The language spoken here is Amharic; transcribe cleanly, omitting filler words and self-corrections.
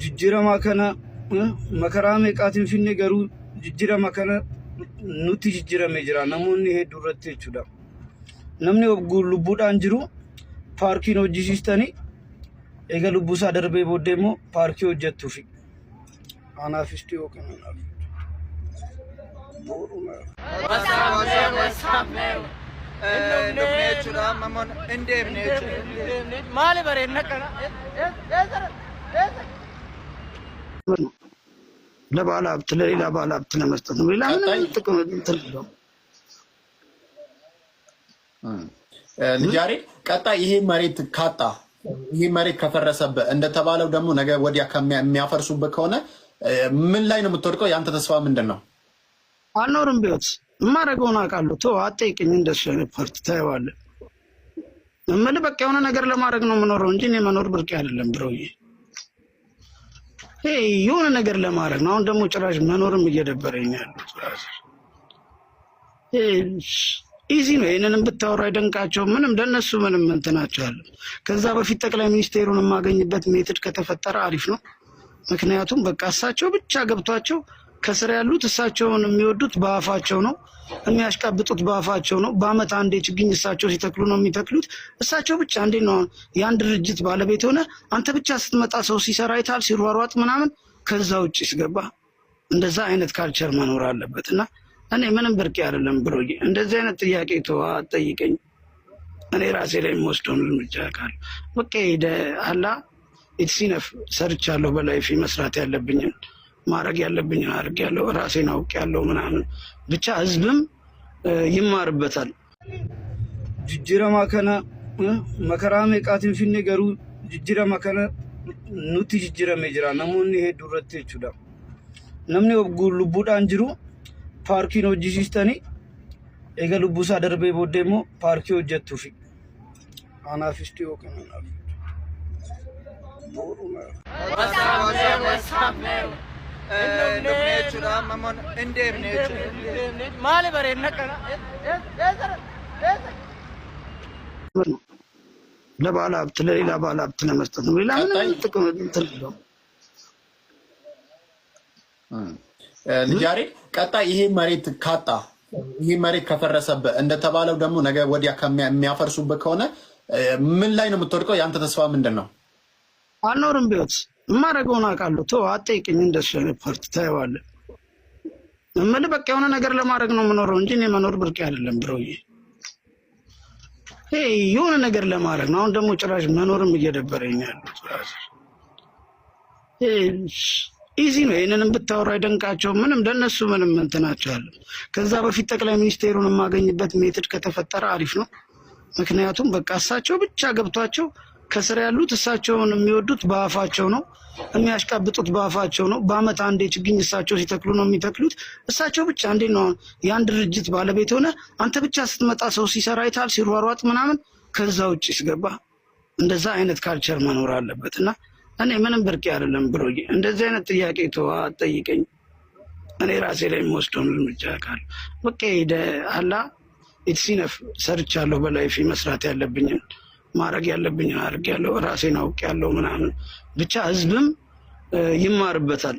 jijjiirama kana makaraa meeqaatiin finne garuu jijjiirama kana nuti jijjiiramee jira namoonni hedduu irratti jechuudha. Namni lubbuudhaan jiru paarkiin hojjisiistanii eega lubbuusaa darbee booddee immoo paarkii hojjettuufi anaafis dhiyoo kananaaf maali bareedna kana ለባለ ሀብት ለሌላ ባለ ሀብት ለመስጠት ነው። ሌላ ምንም ጥቅም የለውም። ልጃሬ ቀጣይ ይሄ መሬት ካጣ ይሄ መሬት ከፈረሰበት እንደተባለው ደግሞ ነገ ወዲያ ከሚያፈርሱበት ከሆነ ምን ላይ ነው የምትወድቀው? ያንተ ተስፋ ምንድነው? አልኖርም ቢሆን ማረገውን አውቃለሁ። ተው አትጠይቅኝ። እንደሱ ፓርት ታየዋለህ። እምልህ በቃ የሆነ ነገር ለማድረግ ነው የምኖረው እንጂ እኔ መኖር ብርቅ አይደለም ብሮዬ። የሆነ ነገር ለማድረግ ነው። አሁን ደግሞ ጭራሽ መኖርም እየደበረኝ ያለው ጭራሽ ኢዚ ነው። ይሄንንም ብታወራ አይደንቃቸው ምንም ለነሱ ምንም እንትናቸው አለ። ከዛ በፊት ጠቅላይ ሚኒስቴሩን የማገኝበት ሜትድ ከተፈጠረ አሪፍ ነው። ምክንያቱም በቃ እሳቸው ብቻ ገብቷቸው ከስር ያሉት እሳቸውን የሚወዱት በአፋቸው ነው፣ የሚያሽቃብጡት በአፋቸው ነው። በአመት አንዴ ችግኝ እሳቸው ሲተክሉ ነው የሚተክሉት። እሳቸው ብቻ እንዴ ነው የአንድ ድርጅት ባለቤት ሆነ አንተ ብቻ ስትመጣ ሰው ሲሰራ ይታል ሲሯሯጥ ምናምን። ከዛ ውጪ ሲገባ እንደዛ አይነት ካልቸር መኖር አለበትና እኔ ምንም ብርቅ አይደለም ብሮዬ። እንደዚህ አይነት ጥያቄ ጠይቀኝ፣ እኔ ራሴ ላይ የምወስደውን እርምጃ ካለ በቃ ሄደ አላ ኢትሲነፍ ሰርቻለሁ። በላይፍ መስራት ያለብኝን ማድረግ ያለብኝን አድርጌያለሁ። ራሴን አውቄያለሁ ምናምን ብቻ ህዝብም ይማርበታል። ጅጅረማ ከነ መከራ meeqaatiin finne garuu jijjiirama kana nuti jijjiiramee jira namoonni hedduu irratti jechuudha. Namni lubbuudhaan jiru paarkiin hojjisiistanii eega lubbuusaa darbee booddee immoo paarkii hojjettuufi anaafis dhiyoo kananaaf maali bareedna kana ለባለ ሀብት ለሌላ ባለ ሀብት ለመስጠት ነው። ሌላ ምንም ጥቅም የለውም። ልጃሬ ቀጣይ ይሄ መሬት ካጣ ይሄ መሬት ከፈረሰበት እንደተባለው ደግሞ ነገ ወዲያ ከሚያፈርሱበት ከሆነ ምን ላይ ነው የምትወድቀው? ያንተ ተስፋ ምንድነው? አልኖርም ቢሆን ማረገውን አውቃለሁ። ተው አትጠይቅኝ። እንደሱ ፓርት ታየዋለህ። እምልህ በቃ የሆነ ነገር ለማድረግ ነው የምኖረው እንጂ እኔ መኖር ብርቅ አይደለም ብሮዬ። የሆነ ነገር ለማድረግ ነው። አሁን ደግሞ ጭራሽ መኖርም እየደበረኝ ያለው ጭራሽ ኢዚ ነው። ይሄንንም ብታወራ አይደንቃቸው ምንም ለነሱ ምንም እንትናቸው አለ። ከዛ በፊት ጠቅላይ ሚኒስቴሩን የማገኝበት ሜትድ ከተፈጠረ አሪፍ ነው። ምክንያቱም በቃ እሳቸው ብቻ ገብቷቸው ከስር ያሉት እሳቸውን የሚወዱት በአፋቸው ነው፣ የሚያሽቃብጡት በአፋቸው ነው። በአመት አንዴ ችግኝ እሳቸው ሲተክሉ ነው የሚተክሉት። እሳቸው ብቻ እንዴ ነው የአንድ ድርጅት ባለቤት ሆነ አንተ ብቻ ስትመጣ ሰው ሲሰራ ይታል ሲሯሯጥ ምናምን። ከዛ ውጪ ሲገባ እንደዛ አይነት ካልቸር መኖር አለበትና እኔ ምንም ብርቅ አይደለም ብሮዬ። እንደዚህ አይነት ጥያቄ ጠይቀኝ፣ እኔ ራሴ ላይ የምወስደውን እርምጃ ካለ በቃ ሄደ አላ ኢትሲነፍ ሰርቻለሁ። በላይፍ መስራት ያለብኝን ማድረግ ያለብኝን አድርጌያለሁ። ራሴን አውቄያለሁ ምናምን ብቻ ህዝብም ይማርበታል።